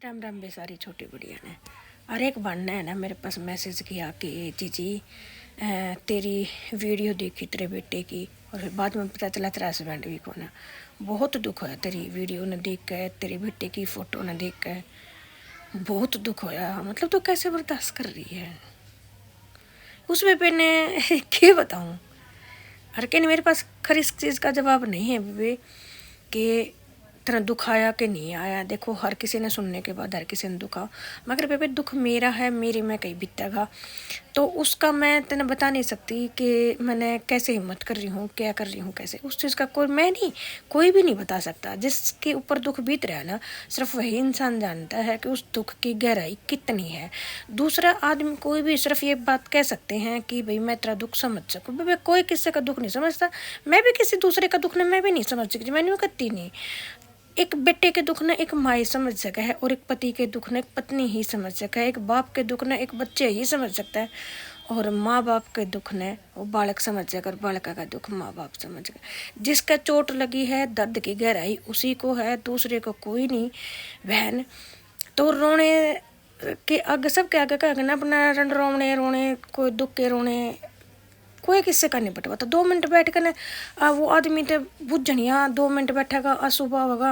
राम राम बेसारी छोटी गुड़िया ने। और एक बनना है ना मेरे पास मैसेज किया कि जीजी तेरी वीडियो देखी तेरे बेटे की, और फिर बाद में पता चला तेरा हस्बैंड भी कौन है। बहुत दुख होया तेरी वीडियो ने देख कर, तेरे बेटे की फ़ोटो ने देख कर बहुत दुख होया। मतलब तो कैसे बर्दाश्त कर रही है उस बेबे ने क्या बताऊँ। हर के मेरे पास खरी इस चीज़ का जवाब नहीं है बेबे कि तेरा दुख आया कि नहीं आया। देखो हर किसी ने सुनने के बाद हर किसी ने दुखा, मगर बेबे दुख मेरा है, मेरे में कहीं बीतेगा तो उसका मैं तेने बता नहीं सकती कि मैंने कैसे हिम्मत कर रही हूँ, क्या कर रही हूँ, कैसे उस चीज़ का कोई मैं नहीं, कोई भी नहीं बता सकता। जिसके ऊपर दुख बीत रहा है ना, सिर्फ वही इंसान जानता है कि उस दुख की गहराई कितनी है। दूसरा आदमी कोई भी सिर्फ ये बात कह सकते हैं कि भाई मैं तेरा दुख समझ सकूँ। बेबे कोई किसी का दुख नहीं समझता, मैं भी किसी दूसरे का दुख ने मैं भी नहीं समझ सकती, मैं नहीं करती नहीं। एक बेटे के दुख ने एक माँ ही समझ सका है, और एक पति के दुख ने एक पत्नी ही समझ सका है, एक बाप के दुख ने एक बच्चे ही समझ सकता है, और माँ बाप के दुख ने वो बालक समझ जाएगा, और बालक का दुख माँ बाप समझ गए। जिसका चोट लगी है दर्द की गहराई उसी को है, दूसरे को कोई नहीं। बहन तो रोने के आगे सबके आगे का ना अपना रंड रोने रोने, कोई दुख के रोने कोई किससे का नहीं बटवाता। 2 मिनट बैठ कर ना वो आदमी तो बुझनिया 2 मिनट बैठेगा असुबह होगा,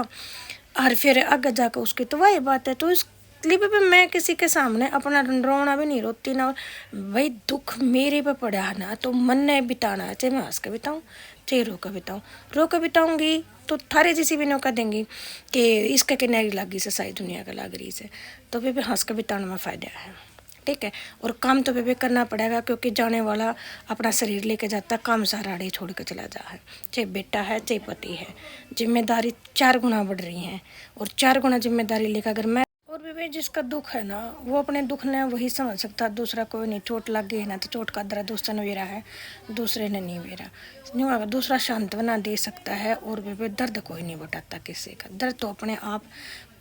और फिर आगे जाकर उसकी तो वही बात है। तो इसलिए भी मैं किसी के सामने अपना रोना भी नहीं रोती ना। भाई दुख मेरे पे पड़ा है ना तो मन ने बिताना है, चाहे मैं हंस के बिताऊँ चाहे रो कर बिताऊँ। रो कर बिताऊँगी तो थारे जैसी भी नौका देंगी कि इसका किनारी लागी से सारी दुनिया का लाग रही से, तो भी हंस कर बिताने में फ़ायदा है। ठीक है, और काम तो बेबे करना पड़ेगा क्योंकि जाने वाला अपना शरीर लेके जाता, काम सारा आड़े छोड़ के चला जा है। चाहे बेटा है चाहे पति है, जिम्मेदारी 4 गुना बढ़ रही हैं, और 4 गुना जिम्मेदारी लेकर अगर मैं और बेबे जिसका दुख है ना वो अपने दुख ने वही समझ सकता, दूसरा कोई नहीं। चोट लग गई है ना तो चोट का दर्द उसने वेरा है, दूसरे ने नहीं वेरा नहीं होगा। दूसरा सांत्वना दे सकता है, और बेबे दर्द कोई नहीं बताता किसी का, दर्द तो अपने आप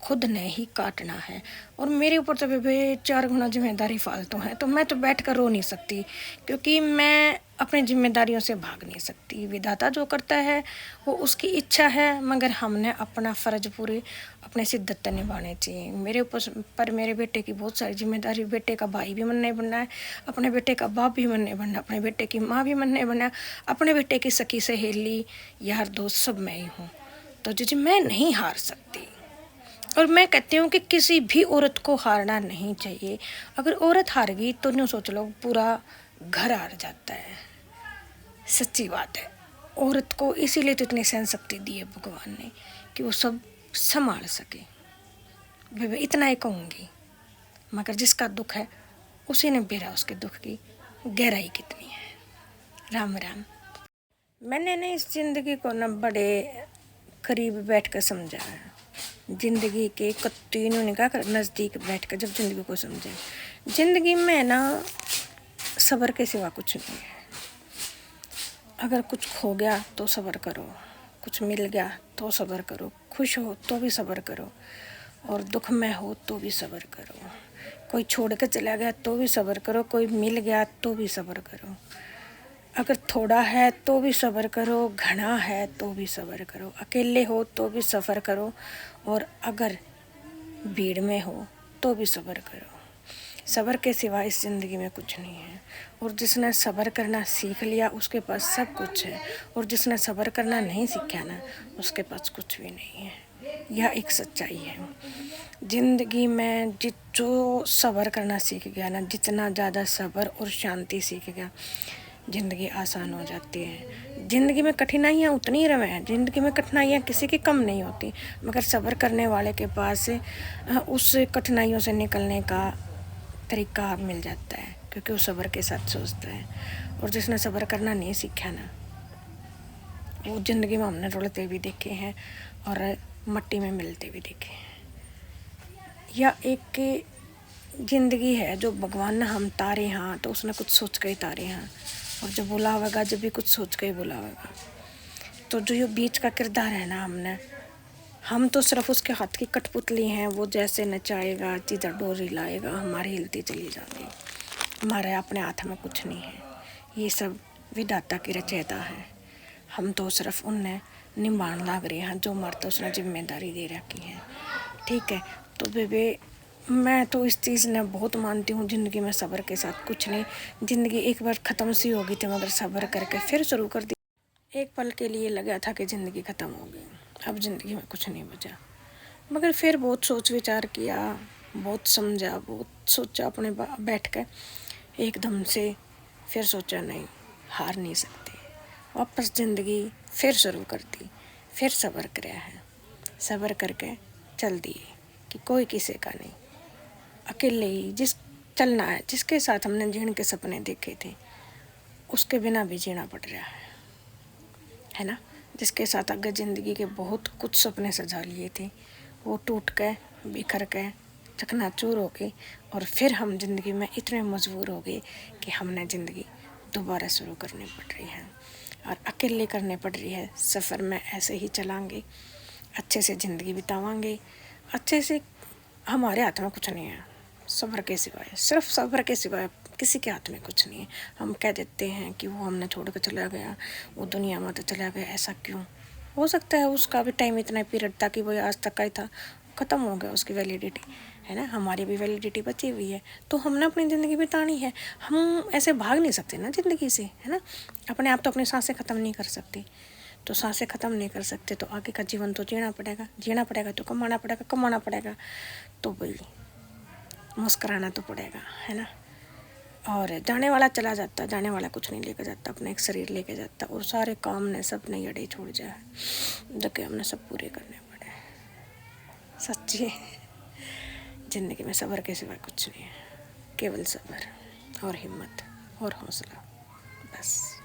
खुद ने ही काटना है। और मेरे ऊपर तो बेबे 4 गुना जिम्मेदारी फालतू है, तो मैं तो बैठ कर रो नहीं सकती क्योंकि मैं अपनी जिम्मेदारियों से भाग नहीं सकती। विधाता जो करता है वो उसकी इच्छा है, मगर हमने अपना फ़र्ज पूरी अपने शिद्दत से निभाने चाहिए। मेरे ऊपर पर मेरे बेटे की बहुत सारी जिम्मेदारी, बेटे का भाई भी मन नहीं बनना है, अपने बेटे का बाप भी मन नहीं बनना, अपने बेटे की माँ भी मन नहीं बनना, अपने बेटे की सखी सहेली यार दोस्त सब मैं ही हूँ। तो जी मैं नहीं हार सकती, और मैं कहती हूँ कि किसी भी औरत को हारना नहीं चाहिए। अगर औरत हार गई तो न्यू सोच लो पूरा घर हार जाता है। सच्ची बात है, औरत को इसीलिए तो इतनी सहन शक्ति दी है भगवान ने कि वो सब संभाल सके। मैं इतना ही कहूँगी, मगर जिसका दुख है उसी ने बेरा उसके दुख की गहराई कितनी है। राम राम। मैंने ना इस जिंदगी को ना बड़े करीब बैठ कर समझा है, जिंदगी के कत्ती इन्होंने क्या कर नज़दीक बैठ कर जब जिंदगी को समझे। जिंदगी में ना सब्र के सिवा कुछ नहीं है। अगर कुछ खो गया तो सब्र करो, कुछ मिल गया तो सब्र करो, खुश हो तो भी सब्र करो, और दुख में हो तो भी सब्र करो, कोई छोड़ के चला गया तो भी सब्र करो, कोई मिल गया तो भी सब्र करो। अगर थोड़ा है तो भी सब्र करो, घना है तो भी सब्र करो, अकेले हो तो भी सफ़र करो, और अगर भीड़ में हो तो भी सब्र करो। सब्र के सिवा इस ज़िंदगी में कुछ नहीं है, और जिसने सब्र करना सीख लिया उसके पास सब कुछ है, और जिसने सब्र करना नहीं सीखा ना उसके पास कुछ भी नहीं है। यह एक सच्चाई है ज़िंदगी में। जो सब्र करना सीख गया ना, जितना ज़्यादा सब्र और शांति सीख गया, ज़िंदगी आसान हो जाती है। ज़िंदगी में कठिनाइयाँ उतनी ही रहे हैं, ज़िंदगी में कठिनाइयाँ किसी की कम नहीं होती, मगर सब्र करने वाले के पास उस कठिनाइयों से निकलने का तरीका मिल जाता है, क्योंकि वो सब्र के साथ सोचता है। और जिसने सब्र करना नहीं सीखा ना वो ज़िंदगी में हमने रुलते भी देखे हैं और मट्टी में मिलते भी देखे हैं। यह एक ज़िंदगी है जो भगवान ने हम तारे हाँ तो उसने कुछ सोच के ही तारे हाँ, और जब बोला होगा जब भी कुछ सोच के ही बोला होगा। तो जो ये बीच का किरदार है ना हम तो सिर्फ उसके हाथ की कठपुतली हैं, वो जैसे नचाएगा जिधर डोरी लाएगा हमारी हिलती चली जाती। हमारे अपने हाथ में कुछ नहीं है, ये सब विधाता की रचयिता है। हम तो सिर्फ उनने निभान लाग रहे हैं जो मरते उसने जिम्मेदारी दे रखी है। ठीक है, तो बेबे मैं तो इस चीज़ ने बहुत मानती हूँ, ज़िंदगी में सब्र के साथ कुछ नहीं। ज़िंदगी एक बार ख़त्म सी होगी थी, मगर सब्र करके फिर शुरू कर दी। एक पल के लिए लगा था कि ज़िंदगी ख़त्म हो गई, अब ज़िंदगी में कुछ नहीं बचा। मगर फिर बहुत सोच विचार किया, बहुत समझा, बहुत सोचा अपने बैठ कर, एकदम से फिर सोचा नहीं, हार नहीं सकते, वापस ज़िंदगी फिर शुरू कर दी। फिर सब्र कराया है, सब्र करके चल दिए कि कोई किसी का नहीं, अकेले ही जिस चलना है, जिसके साथ हमने जीने के सपने देखे थे उसके बिना भी जीना पड़ रहा है ना। जिसके साथ अगर ज़िंदगी के बहुत कुछ सपने सजा लिए थे, वो टूट के बिखर के चकनाचूर हो गए, और फिर हम ज़िंदगी में इतने मजबूर हो गए कि हमने ज़िंदगी दोबारा शुरू करनी पड़ रही है, और अकेले करनी पड़ रही है। सफ़र में ऐसे ही चलाएंगे, अच्छे से ज़िंदगी बितावांगे, अच्छे से। हमारे हाथ में कुछ नहीं है सब्र के सिवाय, सिर्फ सब्र के सिवाय किसी के हाथ में कुछ नहीं है। हम कह देते हैं कि वो हमने छोड़ कर चला गया, वो दुनिया में तो चला गया, ऐसा क्यों? हो सकता है उसका भी टाइम इतना पीरियड था कि वो आज तक का ही था, ख़त्म हो गया उसकी वैलिडिटी, है ना। हमारी भी वैलिडिटी बची हुई है, तो हमने अपनी ज़िंदगी बितानी है। हम ऐसे भाग नहीं सकते ना ज़िंदगी से, है ना। अपने आप तो अपनी सांसें ख़त्म नहीं कर सकते, तो सांसें ख़त्म नहीं कर सकते तो आगे का जीवन तो जीना पड़ेगा, जीना पड़ेगा तो कमाना पड़ेगा, कमाना पड़ेगा तो भाई मुस्कुराना तो पड़ेगा, है ना। और जाने वाला चला जाता, जाने वाला कुछ नहीं लेकर जाता, अपना एक शरीर लेके जाता, और सारे काम ने सब ने अड़े छोड़ जाए, जबकि हमने सब पूरे करने पड़े। सच्ची ज़िंदगी में सब्र के सिवा कुछ नहीं है, केवल सब्र और हिम्मत और हौसला, बस।